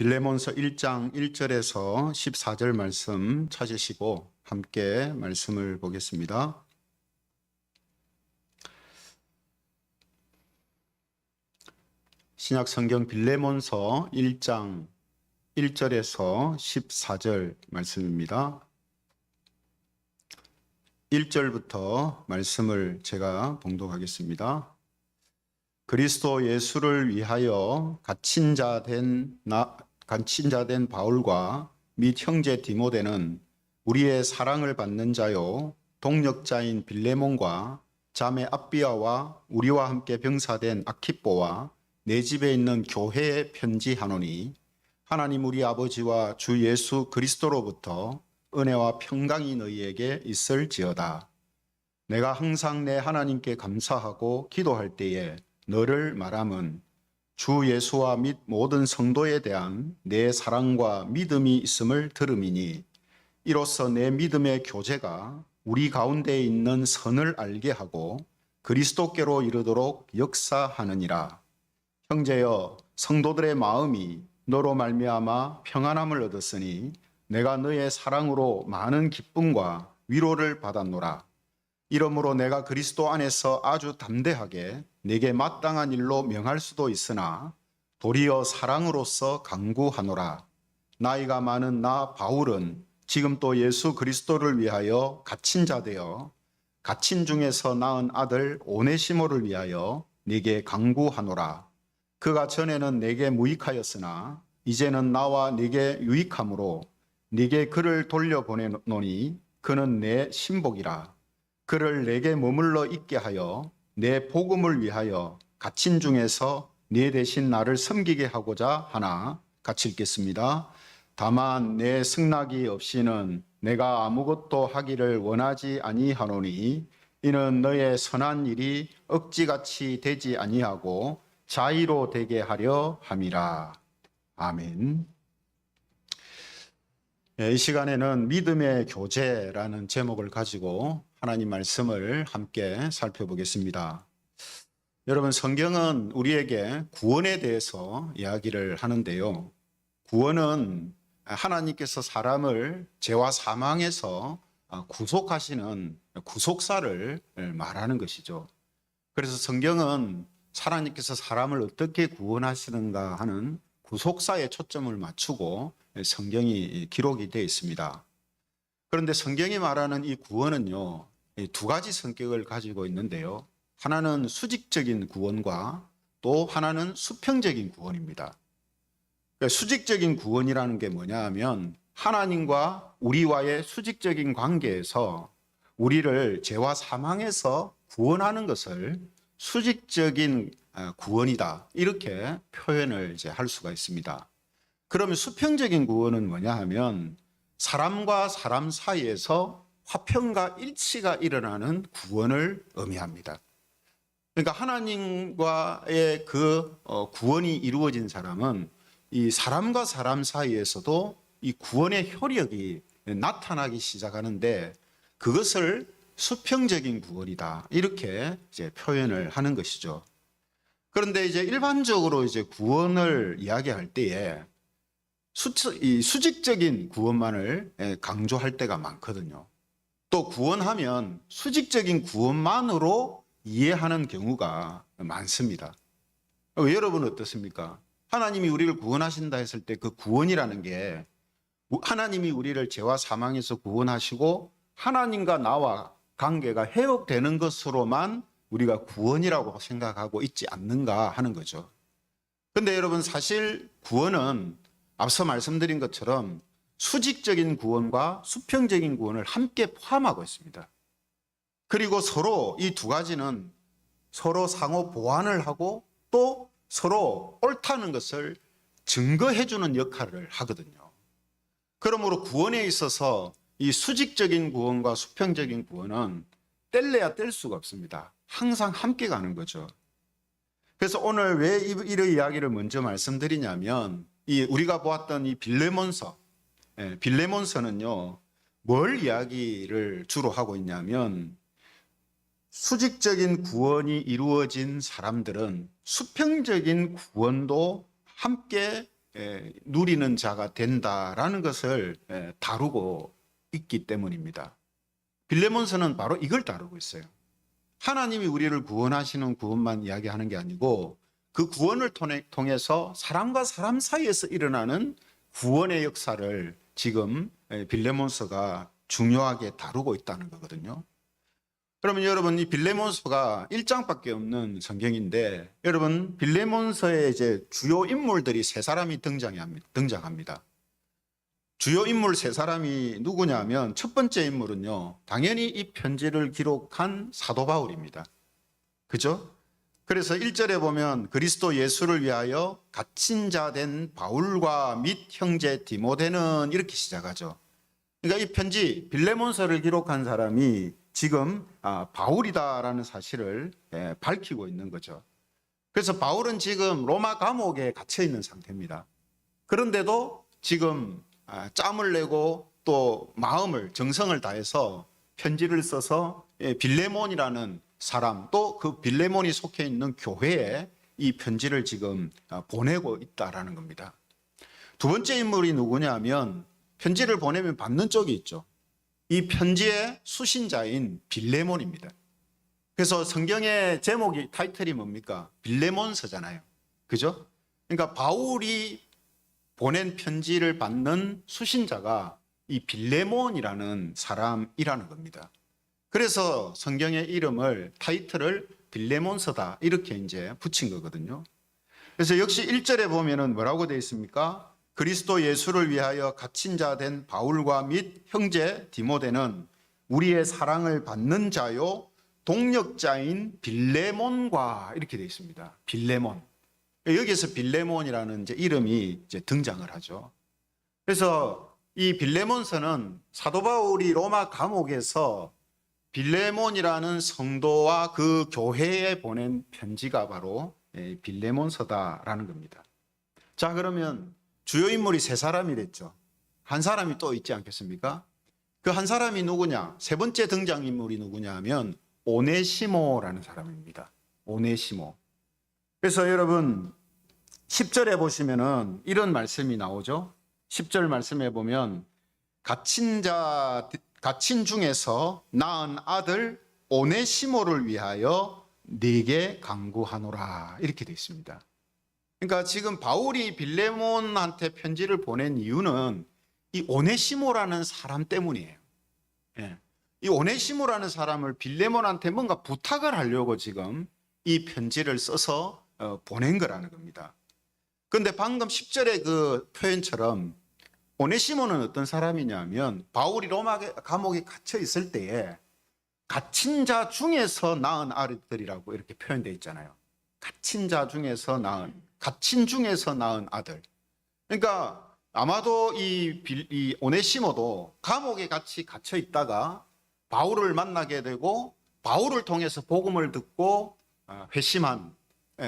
빌레몬서 1장 1절에서 14절 말씀 찾으시고 함께 말씀을 보겠습니다. 신약 성경 빌레몬서 1장 1절에서 14절 말씀입니다. 1절부터 말씀을 제가 봉독하겠습니다. 그리스도 예수를 위하여 갇힌 자 된 바울과 및 형제 디모데는 우리의 사랑을 받는 자요 동역자인 빌레몬과 자매 앞비아와 우리와 함께 병사된 아키뽀와 내 집에 있는 교회에 편지하노니 하나님 우리 아버지와 주 예수 그리스도로부터 은혜와 평강이 너희에게 있을지어다. 내가 항상 내 하나님께 감사하고 기도할 때에 너를 말함은 주 예수와 및 모든 성도에 대한 내 사랑과 믿음이 있음을 들음이니 이로써 내 믿음의 교제가 우리 가운데 있는 선을 알게 하고 그리스도께로 이르도록 역사하느니라. 형제여, 성도들의 마음이 너로 말미암아 평안함을 얻었으니 내가 너의 사랑으로 많은 기쁨과 위로를 받았노라. 이러므로 내가 그리스도 안에서 아주 담대하게 내게 마땅한 일로 명할 수도 있으나 도리어 사랑으로서 강구하노라. 나이가 많은 나 바울은 지금 또 예수 그리스도를 위하여 갇힌 자 되어 갇힌 중에서 낳은 아들 오네시모를 위하여 네게 강구하노라. 그가 전에는 내게 무익하였으나 이제는 나와 네게 유익함으로 네게 그를 돌려보내노니 그는 내 신복이라. 그를 내게 머물러 있게 하여 내 복음을 위하여 갇힌 중에서 네 대신 나를 섬기게 하고자 하나. 같이 읽겠습니다. 다만 내 승낙이 없이는 내가 아무것도 하기를 원하지 아니하노니 이는 너의 선한 일이 억지같이 되지 아니하고 자의로 되게 하려 함이라. 아멘. 이 시간에는 믿음의 교제라는 제목을 가지고 하나님 말씀을 함께 살펴보겠습니다. 여러분, 성경은 우리에게 구원에 대해서 이야기를 하는데요. 구원은 하나님께서 사람을 죄와 사망에서 구속하시는 구속사를 말하는 것이죠. 그래서 성경은 하나님께서 사람을 어떻게 구원하시는가 하는 구속사에 초점을 맞추고 성경이 기록이 되어 있습니다. 그런데 성경이 말하는 이 구원은요, 두 가지 성격을 가지고 있는데요. 하나는 수직적인 구원과 또 하나는 수평적인 구원입니다. 수직적인 구원이라는 게 뭐냐 하면 하나님과 우리와의 수직적인 관계에서 우리를 죄와 사망에서 구원하는 것을 수직적인 구원이다, 이렇게 표현을 이제 할 수가 있습니다. 그러면 수평적인 구원은 뭐냐 하면 사람과 사람 사이에서 화평과 일치가 일어나는 구원을 의미합니다. 그러니까 하나님과의 그 구원이 이루어진 사람은 이 사람과 사람 사이에서도 이 구원의 효력이 나타나기 시작하는데 그것을 수평적인 구원이다, 이렇게 이제 표현을 하는 것이죠. 그런데 이제 일반적으로 이제 구원을 이야기할 때에 이 수직적인 구원만을 강조할 때가 많거든요. 또 구원하면 수직적인 구원만으로 이해하는 경우가 많습니다. 여러분은 어떻습니까? 하나님이 우리를 구원하신다 했을 때 그 구원이라는 게 하나님이 우리를 죄와 사망에서 구원하시고 하나님과 나와 관계가 회복되는 것으로만 우리가 구원이라고 생각하고 있지 않는가 하는 거죠. 그런데 여러분, 사실 구원은 앞서 말씀드린 것처럼 수직적인 구원과 수평적인 구원을 함께 포함하고 있습니다. 그리고 서로 이 두 가지는 서로 상호 보완을 하고 또 서로 옳다는 것을 증거해 주는 역할을 하거든요. 그러므로 구원에 있어서 이 수직적인 구원과 수평적인 구원은 뗄래야 뗄 수가 없습니다. 항상 함께 가는 거죠. 그래서 오늘 왜 이런 이야기를 먼저 말씀드리냐면 우리가 보았던 이 빌레몬서는요, 뭘 이야기를 주로 하고 있냐면 수직적인 구원이 이루어진 사람들은 수평적인 구원도 함께 누리는 자가 된다라는 것을 다루고 있기 때문입니다. 빌레몬서는 바로 이걸 다루고 있어요. 하나님이 우리를 구원하시는 구원만 이야기하는 게 아니고 그 구원을 통해서 사람과 사람 사이에서 일어나는 구원의 역사를 지금 빌레몬서가 중요하게 다루고 있다는 거거든요. 그러면 여러분, 이 빌레몬서가 1장밖에 없는 성경인데, 여러분, 빌레몬서에 이제 주요 인물들이 세 사람이 등장합니다. 주요 인물 세 사람이 누구냐면, 첫 번째 인물은요, 당연히 이 편지를 기록한 사도 바울입니다. 그죠? 그래서 1절에 보면 그리스도 예수를 위하여 갇힌 자 된 바울과 및 형제 디모데는 이렇게 시작하죠. 그러니까 이 편지 빌레몬서를 기록한 사람이 지금 바울이다라는 사실을 밝히고 있는 거죠. 그래서 바울은 지금 로마 감옥에 갇혀 있는 상태입니다. 그런데도 지금 짬을 내고 또 마음을 정성을 다해서 편지를 써서 빌레몬이라는 사람, 또 그 빌레몬이 속해 있는 교회에 이 편지를 지금 보내고 있다라는 겁니다. 두 번째 인물이 누구냐면, 편지를 보내면 받는 쪽이 있죠. 이 편지의 수신자인 빌레몬입니다. 그래서 성경의 제목이, 타이틀이 뭡니까? 빌레몬서잖아요. 그죠? 그러니까 바울이 보낸 편지를 받는 수신자가 이 빌레몬이라는 사람이라는 겁니다. 그래서 성경의 이름을, 타이틀을 빌레몬서다 이렇게 이제 붙인 거거든요. 그래서 역시 1절에 보면은 뭐라고 되어 있습니까? 그리스도 예수를 위하여 갇힌 자 된 바울과 및 형제 디모데는 우리의 사랑을 받는 자요 동력자인 빌레몬과, 이렇게 되어 있습니다. 빌레몬. 여기서 빌레몬이라는 이제 이름이 이제 등장을 하죠. 그래서 이 빌레몬서는 사도 바울이 로마 감옥에서 빌레몬이라는 성도와 그 교회에 보낸 편지가 바로 빌레몬서다라는 겁니다. 자, 그러면 주요 인물이 세 사람이 됐죠. 한 사람이 또 있지 않겠습니까? 그 한 사람이 누구냐? 세 번째 등장인물이 누구냐 하면 오네시모라는 사람입니다. 오네시모. 그래서 여러분 10절에 보시면은 이런 말씀이 나오죠. 10절 말씀해 보면 갇힌 중에서 낳은 아들 오네시모를 위하여 네게 간구하노라, 이렇게 되어 있습니다. 그러니까 지금 바울이 빌레몬한테 편지를 보낸 이유는 이 오네시모라는 사람 때문이에요. 이 오네시모라는 사람을 빌레몬한테 뭔가 부탁을 하려고 지금 이 편지를 써서 보낸 거라는 겁니다. 그런데 방금 10절의 그 표현처럼 오네시모는 어떤 사람이냐면, 바울이 로마 감옥에 갇혀 있을 때에 갇힌 자 중에서 낳은 아들이라고 이렇게 표현되어 있잖아요. 갇힌 중에서 낳은 아들. 그러니까 아마도 이 오네시모도 감옥에 같이 갇혀 있다가 바울을 만나게 되고 바울을 통해서 복음을 듣고 회심한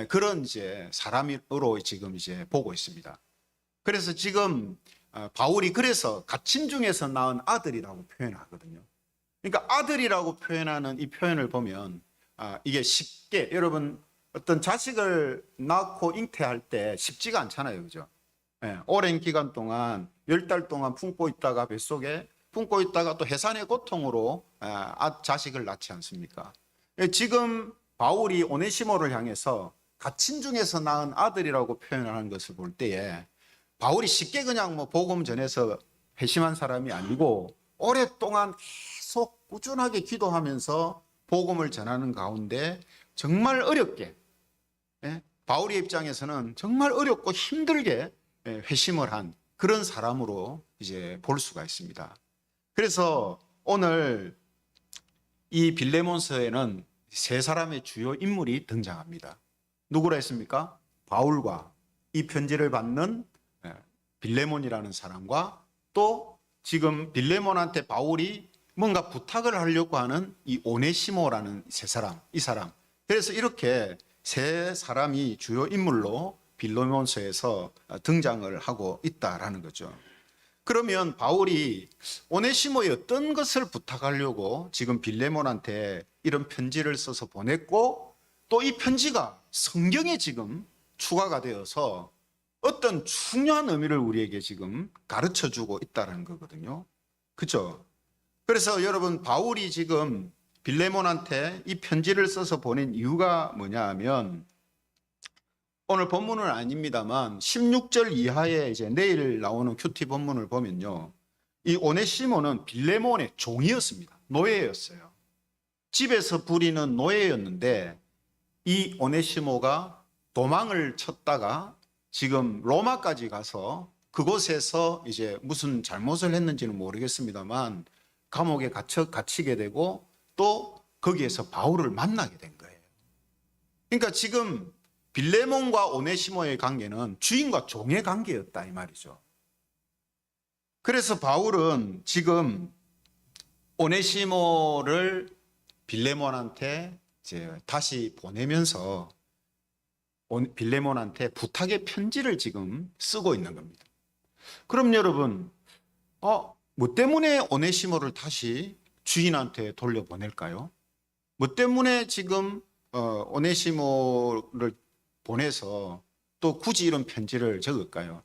그런 이제 사람으로 지금 이제 보고 있습니다. 그래서 지금 바울이 그래서 갇힌 중에서 낳은 아들이라고 표현하거든요. 그러니까 아들이라고 표현하는 이 표현을 보면 이게 쉽게, 여러분 어떤 자식을 낳고 잉태할 때 쉽지가 않잖아요. 그죠? 오랜 기간 동안 10달 동안 품고 있다가 뱃속에 품고 있다가 또 해산의 고통으로 자식을 낳지 않습니까? 지금 바울이 오네시모를 향해서 갇힌 중에서 낳은 아들이라고 표현하는 것을 볼 때에 바울이 쉽게 그냥 뭐 복음 전해서 회심한 사람이 아니고 오랫동안 계속 꾸준하게 기도하면서 복음을 전하는 가운데 정말 어렵게, 바울의 입장에서는 정말 어렵고 힘들게 회심을 한 그런 사람으로 이제 볼 수가 있습니다. 그래서 오늘 이 빌레몬서에는 세 사람의 주요 인물이 등장합니다. 누구라 했습니까? 바울과 이 편지를 받는 빌레몬이라는 사람과, 또 지금 빌레몬한테 바울이 뭔가 부탁을 하려고 하는 이 오네시모라는 이 사람. 그래서 이렇게 세 사람이 주요 인물로 빌레몬서에서 등장을 하고 있다라는 거죠. 그러면 바울이 오네시모의 어떤 것을 부탁하려고 지금 빌레몬한테 이런 편지를 써서 보냈고, 또 이 편지가 성경에 지금 추가가 되어서 어떤 중요한 의미를 우리에게 지금 가르쳐 주고 있다는 거거든요. 그죠? 그래서 여러분, 바울이 지금 빌레몬한테 이 편지를 써서 보낸 이유가 뭐냐 하면, 오늘 본문은 아닙니다만 16절 이하에 이제 내일 나오는 큐티 본문을 보면요, 이 오네시모는 빌레몬의 종이었습니다. 노예였어요. 집에서 부리는 노예였는데 이 오네시모가 도망을 쳤다가 지금 로마까지 가서 그곳에서 이제 무슨 잘못을 했는지는 모르겠습니다만 감옥에 갇히게 되고 또 거기에서 바울을 만나게 된 거예요. 그러니까 지금 빌레몬과 오네시모의 관계는 주인과 종의 관계였다 이 말이죠. 그래서 바울은 지금 오네시모를 빌레몬한테 이제 다시 보내면서 빌레몬한테 부탁의 편지를 지금 쓰고 있는 겁니다. 그럼 여러분, 뭐 때문에 오네시모를 다시 주인한테 돌려보낼까요? 뭐 때문에 지금 오네시모를 보내서 또 굳이 이런 편지를 적을까요?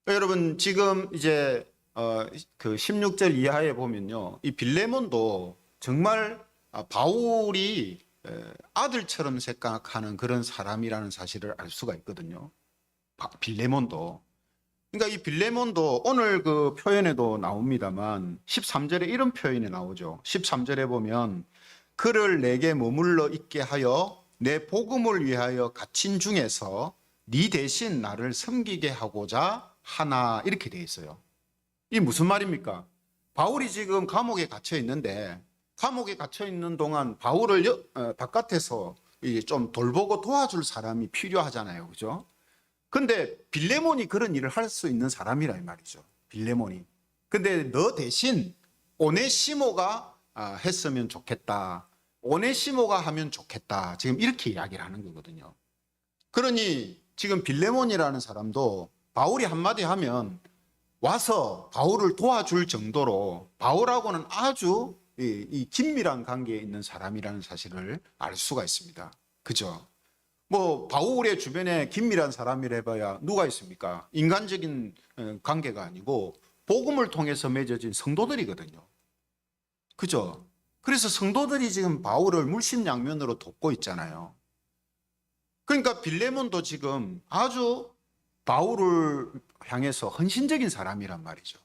여러분, 지금 이제 그 16절 이하에 보면요, 이 빌레몬도 정말 바울이 아들처럼 생각하는 그런 사람이라는 사실을 알 수가 있거든요. 빌레몬도. 그러니까 이 빌레몬도 오늘 그 표현에도 나옵니다만 13절에 이런 표현이 나오죠. 13절에 보면 그를 내게 머물러 있게 하여 내 복음을 위하여 갇힌 중에서 네 대신 나를 섬기게 하고자 하나, 이렇게 돼 있어요. 이 무슨 말입니까? 바울이 지금 감옥에 갇혀 있는데 감옥에 갇혀 있는 동안 바울을 바깥에서 좀 돌보고 도와줄 사람이 필요하잖아요. 그죠? 근데 빌레몬이 그런 일을 할 수 있는 사람이라 이 말이죠. 빌레몬이. 근데 너 대신 오네시모가 했으면 좋겠다. 오네시모가 하면 좋겠다. 지금 이렇게 이야기를 하는 거거든요. 그러니 지금 빌레몬이라는 사람도 바울이 한마디 하면 와서 바울을 도와줄 정도로 바울하고는 아주 이 긴밀한 관계에 있는 사람이라는 사실을 알 수가 있습니다. 그죠? 뭐 바울의 주변에 긴밀한 사람이라 해봐야 누가 있습니까? 인간적인 관계가 아니고 복음을 통해서 맺어진 성도들이거든요. 그죠? 그래서 성도들이 지금 바울을 물심양면으로 돕고 있잖아요. 그러니까 빌레몬도 지금 아주 바울을 향해서 헌신적인 사람이란 말이죠.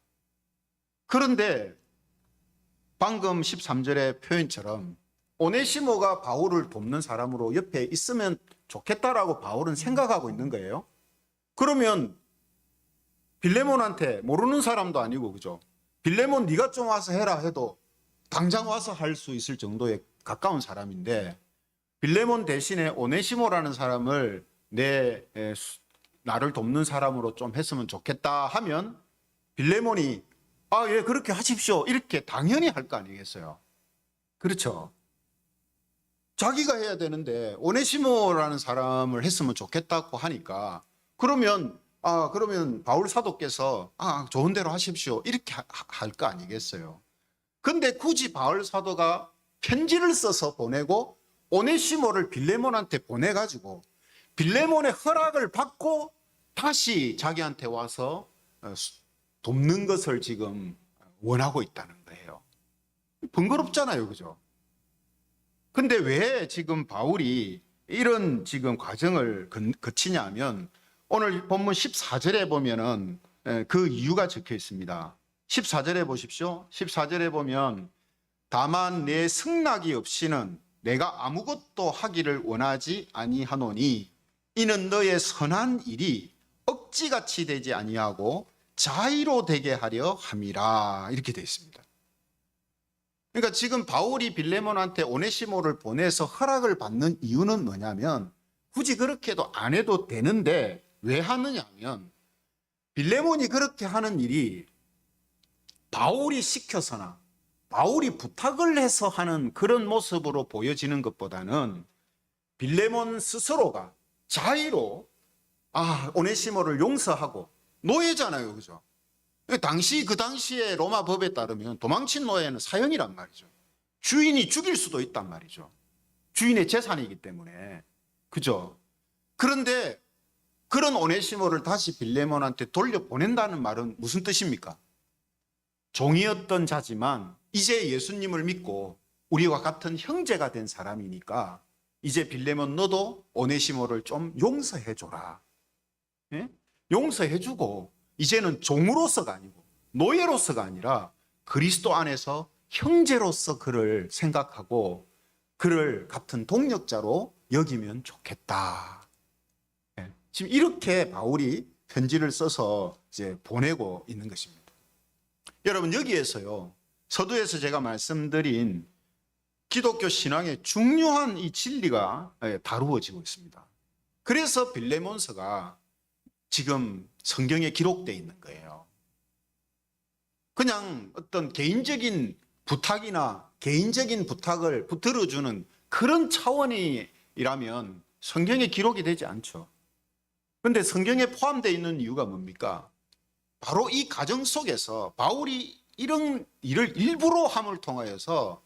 그런데 방금 13절의 표현처럼 오네시모가 바울을 돕는 사람으로 옆에 있으면 좋겠다라고 바울은 생각하고 있는 거예요. 그러면 빌레몬한테, 모르는 사람도 아니고, 그죠? 빌레몬 네가 좀 와서 해라 해도 당장 와서 할 수 있을 정도에 가까운 사람인데 빌레몬 대신에 오네시모라는 사람을 나를 돕는 사람으로 좀 했으면 좋겠다 하면 빌레몬이 예, 그렇게 하십시오, 이렇게 당연히 할 거 아니겠어요? 그렇죠? 자기가 해야 되는데 오네시모라는 사람을 했으면 좋겠다고 하니까 그러면 바울 사도께서 좋은 대로 하십시오, 이렇게 할 거 아니겠어요? 근데 굳이 바울 사도가 편지를 써서 보내고 오네시모를 빌레몬한테 보내가지고 빌레몬의 허락을 받고 다시 자기한테 와서 돕는 것을 지금 원하고 있다는 거예요. 번거롭잖아요, 그죠? 근데 왜 지금 바울이 이런 지금 과정을 거치냐 하면 오늘 본문 14절에 보면은 그 이유가 적혀 있습니다. 14절에 보십시오. 14절에 보면 다만 내 승낙이 없이는 내가 아무것도 하기를 원하지 아니하노니 이는 너의 선한 일이 억지같이 되지 아니하고 자의로 되게 하려 함이라, 이렇게 되어 있습니다. 그러니까 지금 바울이 빌레몬한테 오네시모를 보내서 허락을 받는 이유는 뭐냐면 굳이 그렇게도 안 해도 되는데 왜 하느냐 하면 빌레몬이 그렇게 하는 일이 바울이 시켜서나 바울이 부탁을 해서 하는 그런 모습으로 보여지는 것보다는 빌레몬 스스로가 자의로 오네시모를 용서하고, 노예잖아요, 그죠? 그 당시에 로마 법에 따르면 도망친 노예는 사형이란 말이죠. 주인이 죽일 수도 있단 말이죠. 주인의 재산이기 때문에. 그죠? 그런데 그런 오네시모를 다시 빌레몬한테 돌려보낸다는 말은 무슨 뜻입니까? 종이었던 자지만 이제 예수님을 믿고 우리와 같은 형제가 된 사람이니까 이제 빌레몬 너도 오네시모를 좀 용서해줘라. 예? 용서해주고 이제는 종으로서가 아니고 노예로서가 아니라 그리스도 안에서 형제로서 그를 생각하고 그를 같은 동력자로 여기면 좋겠다. 예. 지금 이렇게 바울이 편지를 써서 이제 보내고 있는 것입니다. 여러분 여기에서요 서두에서 제가 말씀드린 기독교 신앙의 중요한 이 진리가 다루어지고 있습니다. 그래서 빌레몬서가 지금 성경에 기록되어 있는 거예요. 그냥 어떤 개인적인 부탁이나 개인적인 부탁을 들어주는 그런 차원이라면 성경에 기록이 되지 않죠. 그런데 성경에 포함되어 있는 이유가 뭡니까? 바로 이 가정 속에서 바울이 이런 일을 일부러 함을 통하여서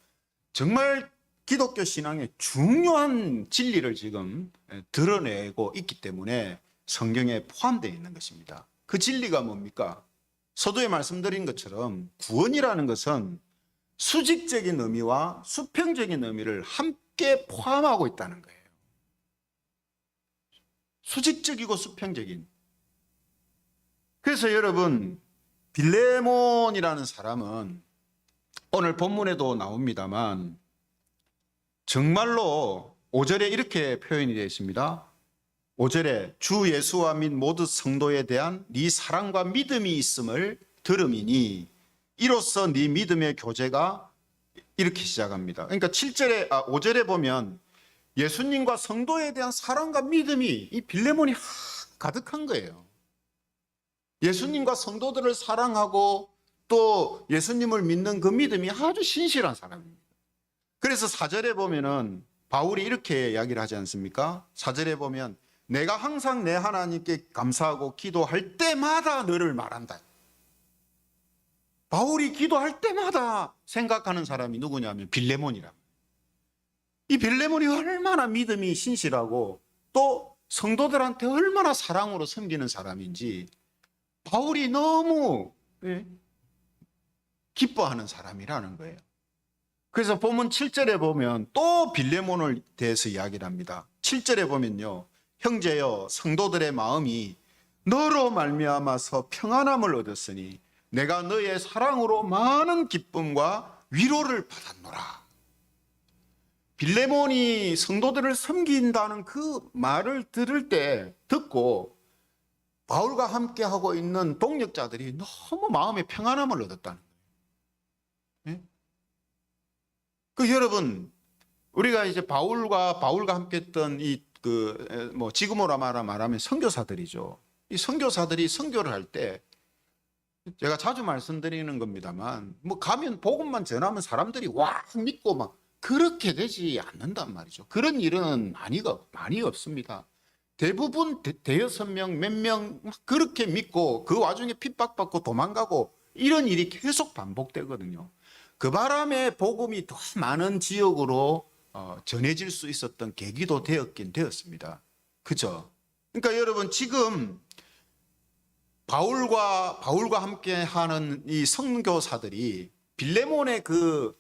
정말 기독교 신앙의 중요한 진리를 지금 드러내고 있기 때문에 성경에 포함되어 있는 것입니다. 그 진리가 뭡니까? 서두에 말씀드린 것처럼 구원이라는 것은 수직적인 의미와 수평적인 의미를 함께 포함하고 있다는 거예요. 수직적이고 수평적인. 그래서 여러분 빌레몬이라는 사람은 오늘 본문에도 나옵니다만 정말로 5절에 이렇게 표현이 되어 있습니다. 5절에 주 예수와 및 모든 성도에 대한 네 사랑과 믿음이 있음을 들음이니 이로써 네 믿음의 교제가 이렇게 시작합니다. 그러니까 5절에 보면 예수님과 성도에 대한 사랑과 믿음이 이 빌레몬이 가득한 거예요. 예수님과 성도들을 사랑하고 또 예수님을 믿는 그 믿음이 아주 신실한 사람입니다. 그래서 4절에 보면은 바울이 이렇게 이야기를 하지 않습니까? 4절에 보면 내가 항상 내 하나님께 감사하고 기도할 때마다 너를 말한다. 바울이 기도할 때마다 생각하는 사람이 누구냐면 빌레몬이랍니다. 이 빌레몬이 얼마나 믿음이 신실하고 또 성도들한테 얼마나 사랑으로 섬기는 사람인지 바울이 너무 기뻐하는 사람이라는 거예요. 그래서 본문 7절에 보면 또 빌레몬을 대해서 이야기를 합니다. 7절에 보면요. 형제여 성도들의 마음이 너로 말미암아서 평안함을 얻었으니 내가 너의 사랑으로 많은 기쁨과 위로를 받았노라. 빌레몬이 성도들을 섬긴다는 그 말을 듣고 바울과 함께하고 있는 동역자들이 너무 마음에 평안함을 얻었다는 거예요. 여러분 우리가 이제 바울과 함께했던 지금으로 말하면 선교사들이죠. 이 선교사들이 선교를 할 때 제가 자주 말씀드리는 겁니다만 가면 복음만 전하면 사람들이 와 믿고 막 그렇게 되지 않는단 말이죠. 그런 일은 많이 없습니다. 대부분 대여섯 명 몇 명 그렇게 믿고 그 와중에 핍박받고 도망가고 이런 일이 계속 반복되거든요. 그 바람에 복음이 더 많은 지역으로 전해질 수 있었던 계기도 되었습니다. 그죠? 그러니까 여러분 지금 바울과 함께하는 이 선교사들이 빌레몬의 그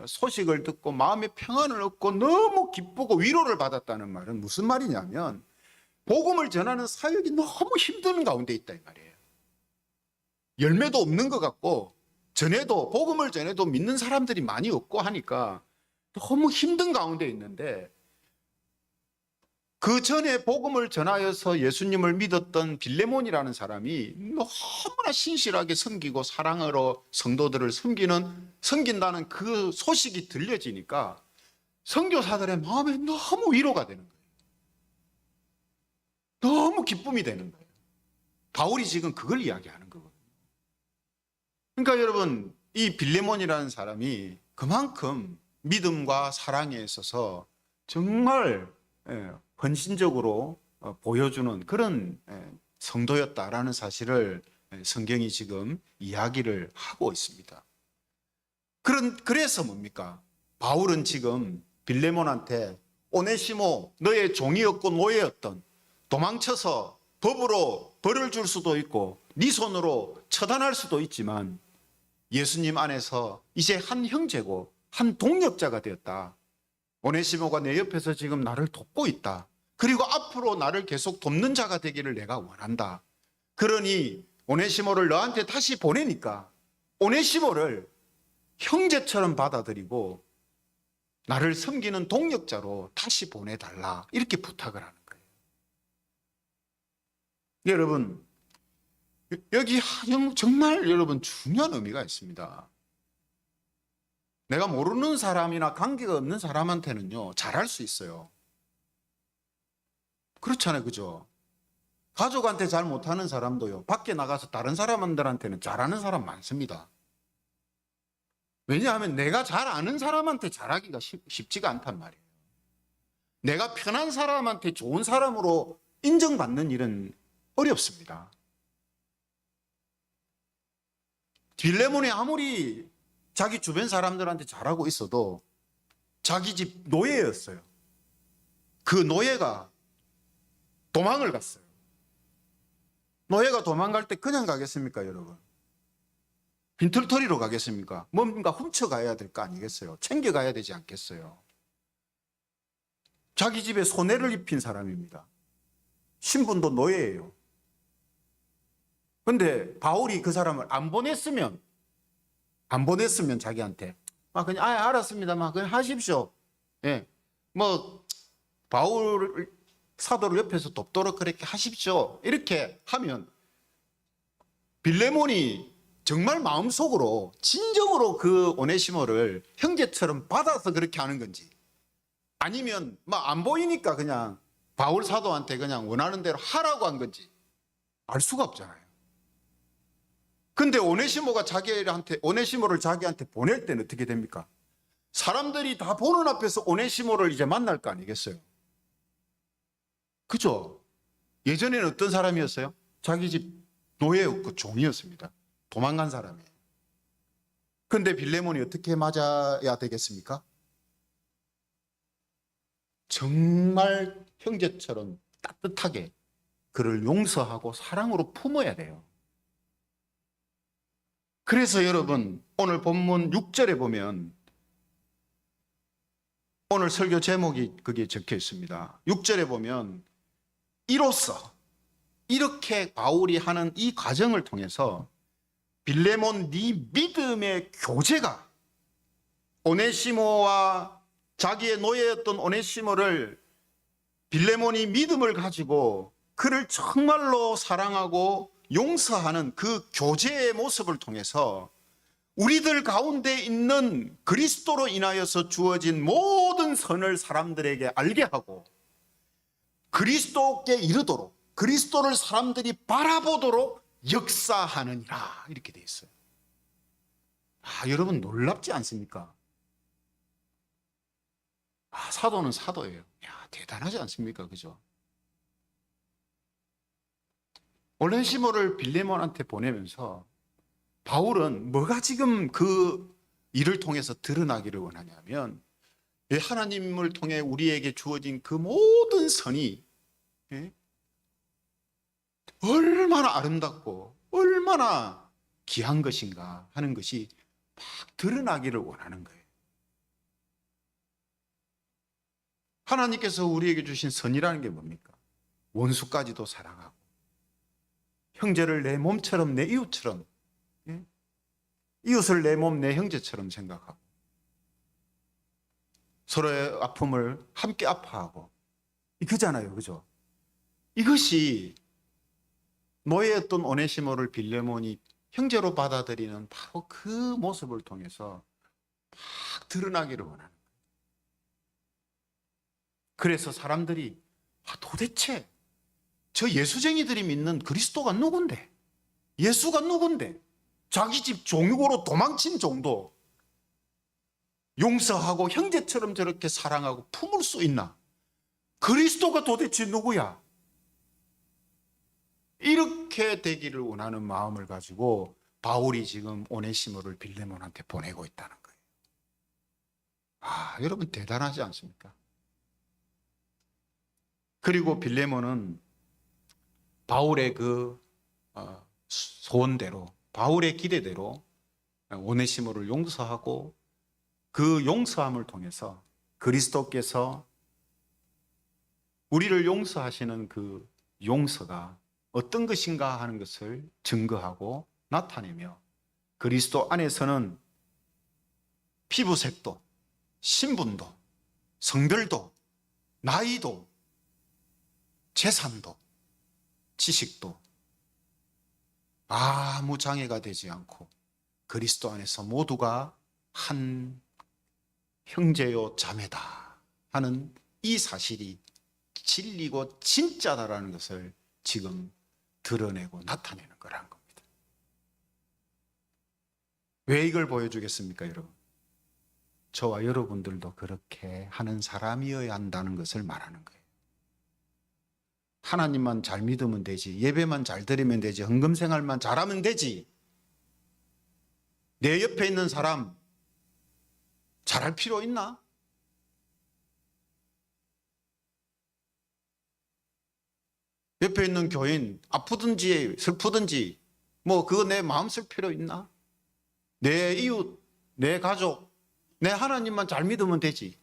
소식을 듣고 마음의 평안을 얻고 너무 기쁘고 위로를 받았다는 말은 무슨 말이냐면 복음을 전하는 사역이 너무 힘든 가운데 있다 이 말이에요. 열매도 없는 것 같고 복음을 전해도 믿는 사람들이 많이 없고 하니까 너무 힘든 가운데 있는데 그 전에 복음을 전하여서 예수님을 믿었던 빌레몬이라는 사람이 너무나 신실하게 섬기고 사랑으로 성도들을 섬긴다는 그 소식이 들려지니까 선교사들의 마음에 너무 위로가 되는 거예요. 너무 기쁨이 되는 거예요. 바울이 지금 그걸 이야기하는 거거든요. 그러니까 여러분 이 빌레몬이라는 사람이 그만큼 믿음과 사랑에 있어서 정말 헌신적으로 보여주는 그런 성도였다라는 사실을 성경이 지금 이야기를 하고 있습니다. 그래서 뭡니까? 바울은 지금 빌레몬한테 오네시모 너의 종이었고 노예였던 도망쳐서 법으로 벌을 줄 수도 있고 네 손으로 처단할 수도 있지만 예수님 안에서 이제 한 형제고 한 동역자가 되었다. 오네시모가 내 옆에서 지금 나를 돕고 있다. 그리고 앞으로 나를 계속 돕는 자가 되기를 내가 원한다. 그러니 오네시모를 너한테 다시 보내니까 오네시모를 형제처럼 받아들이고 나를 섬기는 동역자로 다시 보내달라. 이렇게 부탁을 하는 거예요. 여러분, 여기 정말 여러분 중요한 의미가 있습니다. 내가 모르는 사람이나 관계가 없는 사람한테는요, 잘할 수 있어요. 그렇잖아요. 그죠? 가족한테 잘 못하는 사람도요, 밖에 나가서 다른 사람들한테는 잘하는 사람 많습니다. 왜냐하면 내가 잘 아는 사람한테 잘하기가 쉽지가 않단 말이에요. 내가 편한 사람한테 좋은 사람으로 인정받는 일은 어렵습니다. 빌레몬이 아무리 자기 주변 사람들한테 잘하고 있어도 자기 집 노예였어요. 그 노예가 도망을 갔어요. 노예가 도망갈 때 그냥 가겠습니까, 여러분? 빈털터리로 가겠습니까? 뭔가 훔쳐가야 될 거 아니겠어요? 챙겨가야 되지 않겠어요? 자기 집에 손해를 입힌 사람입니다. 신분도 노예예요. 근데 바울이 그 사람을 안 보냈으면 자기한테 그냥 알았습니다. 그냥 하십시오. 예. 바울 사도를 옆에서 돕도록 그렇게 하십시오. 이렇게 하면 빌레몬이 정말 마음속으로 진정으로 그 오네시모를 형제처럼 받아서 그렇게 하는 건지, 아니면 안 보이니까 그냥 바울 사도한테 그냥 원하는 대로 하라고 한 건지 알 수가 없잖아요. 근데 오네시모를 자기한테 보낼 때는 어떻게 됩니까? 사람들이 다 보는 앞에서 오네시모를 이제 만날 거 아니겠어요? 그죠? 예전에는 어떤 사람이었어요? 자기 집 노예였고 종이었습니다. 도망간 사람이에요. 근데 빌레몬이 어떻게 맞아야 되겠습니까? 정말 형제처럼 따뜻하게 그를 용서하고 사랑으로 품어야 돼요. 그래서 여러분, 오늘 본문 6절에 보면 오늘 설교 제목이 거기에 적혀 있습니다. 6절에 보면 이로써, 이렇게 바울이 하는 이 과정을 통해서 빌레몬 네 믿음의 교제가 오네시모와 자기의 노예였던 오네시모를 빌레몬이 믿음을 가지고 그를 정말로 사랑하고 용서하는 그 교제의 모습을 통해서 우리들 가운데 있는 그리스도로 인하여서 주어진 모든 선을 사람들에게 알게 하고 그리스도께 이르도록, 그리스도를 사람들이 바라보도록 역사하느니라, 이렇게 돼 있어요. 여러분 놀랍지 않습니까? 사도는 사도예요. 대단하지 않습니까? 그죠? 오네시모를 빌레몬한테 보내면서 바울은 뭐가 지금 그 일을 통해서 드러나기를 원하냐면, 하나님을 통해 우리에게 주어진 그 모든 선이 얼마나 아름답고 얼마나 귀한 것인가 하는 것이 막 드러나기를 원하는 거예요. 하나님께서 우리에게 주신 선이라는 게 뭡니까? 원수까지도 사랑하고, 형제를 내 몸처럼, 내 이웃처럼, 이웃을 내 몸, 내 형제처럼 생각하고, 서로의 아픔을 함께 아파하고, 이거잖아요. 그죠? 이것이 노예였던 오네시모를 빌레몬이 형제로 받아들이는 바로 그 모습을 통해서 막 드러나기를 원하는 거예요. 그래서 사람들이 도대체 저 예수쟁이들이 믿는 그리스도가 누군데? 예수가 누군데? 자기 집 종육으로 도망친 정도 용서하고 형제처럼 저렇게 사랑하고 품을 수 있나? 그리스도가 도대체 누구야? 이렇게 되기를 원하는 마음을 가지고 바울이 지금 오네시모를 빌레몬한테 보내고 있다는 거예요. 여러분 대단하지 않습니까? 그리고 빌레몬은 바울의 그 소원대로, 바울의 기대대로 오네시모를 용서하고 그 용서함을 통해서 그리스도께서 우리를 용서하시는 그 용서가 어떤 것인가 하는 것을 증거하고 나타내며 그리스도 안에서는 피부색도, 신분도, 성별도, 나이도, 재산도, 지식도 아무 장애가 되지 않고 그리스도 안에서 모두가 한 형제요 자매다 하는 이 사실이 진리고 진짜다라는 것을 지금 드러내고 나타내는 거라는 겁니다. 왜 이걸 보여주겠습니까, 여러분? 저와 여러분들도 그렇게 하는 사람이어야 한다는 것을 말하는 거예요. 하나님만 잘 믿으면 되지, 예배만 잘 드리면 되지, 헌금 생활만 잘하면 되지, 내 옆에 있는 사람 잘할 필요 있나? 옆에 있는 교인 아프든지 슬프든지 뭐 그거 내 마음 쓸 필요 있나? 내 이웃, 내 가족, 내 하나님만 잘 믿으면 되지.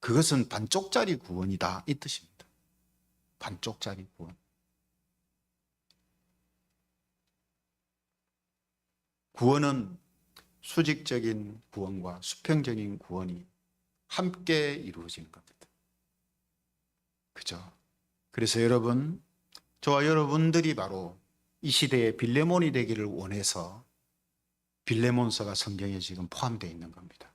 그것은 반쪽짜리 구원이다 이 뜻입니다. 반쪽짜리 구원. 구원은 수직적인 구원과 수평적인 구원이 함께 이루어지는 겁니다. 그죠? 그래서 여러분, 저와 여러분들이 바로 이 시대의 빌레몬이 되기를 원해서 빌레몬서가 성경에 지금 포함되어 있는 겁니다.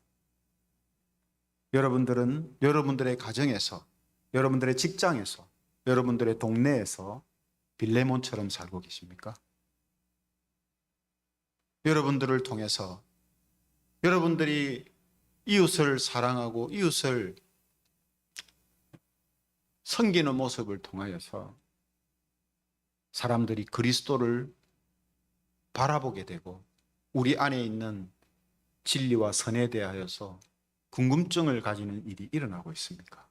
여러분들은 여러분들의 가정에서, 여러분들의 직장에서, 여러분들의 동네에서 빌레몬처럼 살고 계십니까? 여러분들을 통해서 여러분들이 이웃을 사랑하고 이웃을 섬기는 모습을 통하여서 사람들이 그리스도를 바라보게 되고 우리 안에 있는 진리와 선에 대하여서 궁금증을 가지는 일이 일어나고 있습니까?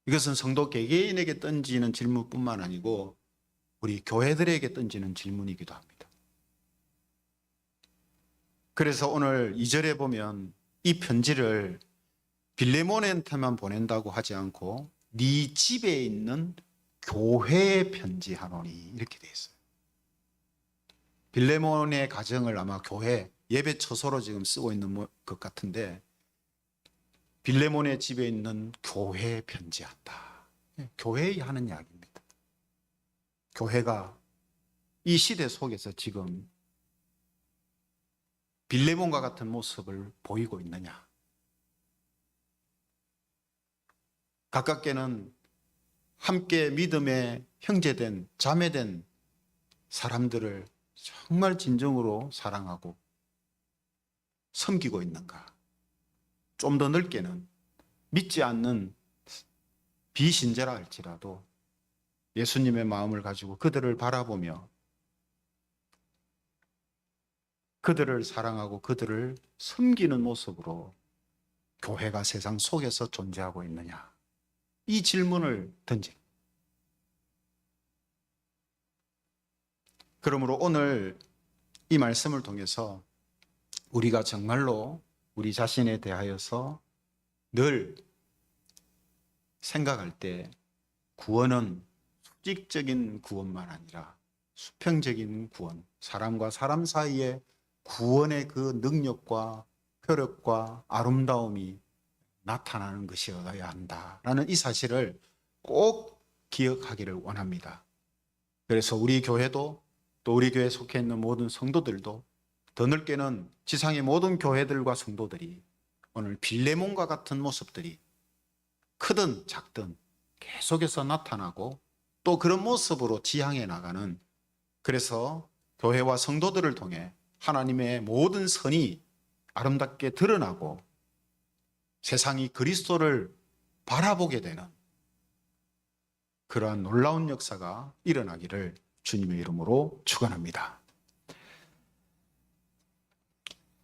이것은 성도 개개인에게 던지는 질문뿐만 아니고 우리 교회들에게 던지는 질문이기도 합니다. 그래서 오늘 2절에 보면 이 편지를 빌레몬한테만 보낸다고 하지 않고 네 집에 있는 교회에 편지하노니 이렇게 되어 있어요. 빌레몬의 가정을 아마 교회, 예배 처소로 지금 쓰고 있는 것 같은데 빌레몬의 집에 있는 교회에 편지한다. 교회에 하는 이야기입니다. 교회가 이 시대 속에서 지금 빌레몬과 같은 모습을 보이고 있느냐? 가깝게는 함께 믿음의 형제된 자매된 사람들을 정말 진정으로 사랑하고 섬기고 있는가? 좀 더 넓게는 믿지 않는 비신자라 할지라도 예수님의 마음을 가지고 그들을 바라보며 그들을 사랑하고 그들을 섬기는 모습으로 교회가 세상 속에서 존재하고 있느냐? 이 질문을 던집니다. 그러므로 오늘 이 말씀을 통해서 우리가 정말로 우리 자신에 대하여서 늘 생각할 때 구원은 수직적인 구원만 아니라 수평적인 구원, 사람과 사람 사이의 구원의 그 능력과 효력과 아름다움이 나타나는 것이어야 한다라는 이 사실을 꼭 기억하기를 원합니다. 그래서 우리 교회도 또 우리 교회에 속해 있는 모든 성도들도 더 넓게는 지상의 모든 교회들과 성도들이 오늘 빌레몬과 같은 모습들이 크든 작든 계속해서 나타나고 또 그런 모습으로 지향해 나가는, 그래서 교회와 성도들을 통해 하나님의 모든 선이 아름답게 드러나고 세상이 그리스도를 바라보게 되는 그러한 놀라운 역사가 일어나기를 주님의 이름으로 축원합니다.